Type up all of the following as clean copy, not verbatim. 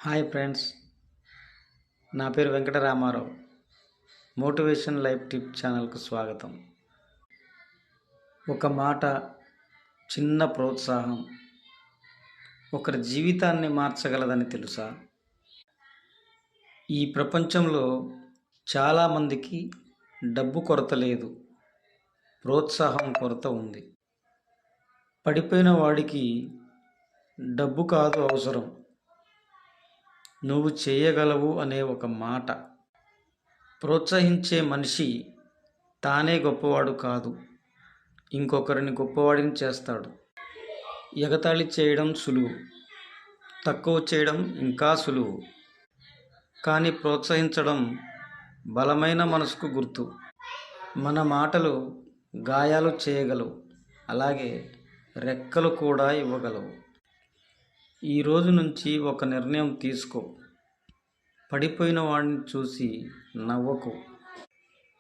Hi friends, నా పేరు Venkataramarao. Motivation life tip ఛానల్కు స్వాగతం. ఒక మాట, చిన్న ప్రోత్సాహం ఒకరి జీవితాన్ని మార్చగలదని తెలుసా? ఈ ప్రపంచంలో చాలామందికి డబ్బు కొరత లేదు, ప్రోత్సాహం కొరత ఉంది. పడిపోయిన వాడికి డబ్బు కాదు అవసరం, నువ్వు చేయగలవు అనే ఒక మాట. ప్రోత్సహించే మనిషి తానే గొప్పవాడు కాదు, ఇంకొకరిని గొప్పవాడిని చేస్తాడు. ఎగతాళి చేయడం సులువు, తక్కువ చేయడం ఇంకా సులువు, కానీ ప్రోత్సహించడం బలమైన మనసుకు గుర్తు. మన మాటలు గాయాలు చేయగలవు, అలాగే రెక్కలు కూడా ఇవ్వగలవు. ఈ రోజు నుంచి ఒక నిర్ణయం తీసుకో. పడిపోయిన వాడిని చూసి నవ్వకు,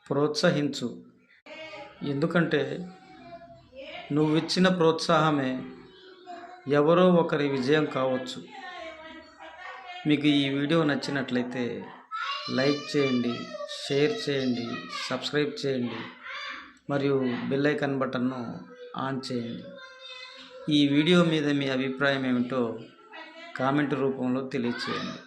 ప్రోత్సహించు. ఎందుకంటే నువ్విచ్చిన ప్రోత్సాహమే ఎవరో ఒకరి విజయం కావచ్చు. మీకు ఈ వీడియో నచ్చినట్లయితే లైక్ చేయండి, షేర్ చేయండి, సబ్స్క్రైబ్ చేయండి మరియు బెల్ ఐకాన్ బటన్ను ఆన్ చేయండి. ఈ వీడియో మీద మీ అభిప్రాయం ఏమిటో కామెంట్ రూపంలో తెలియచేయండి.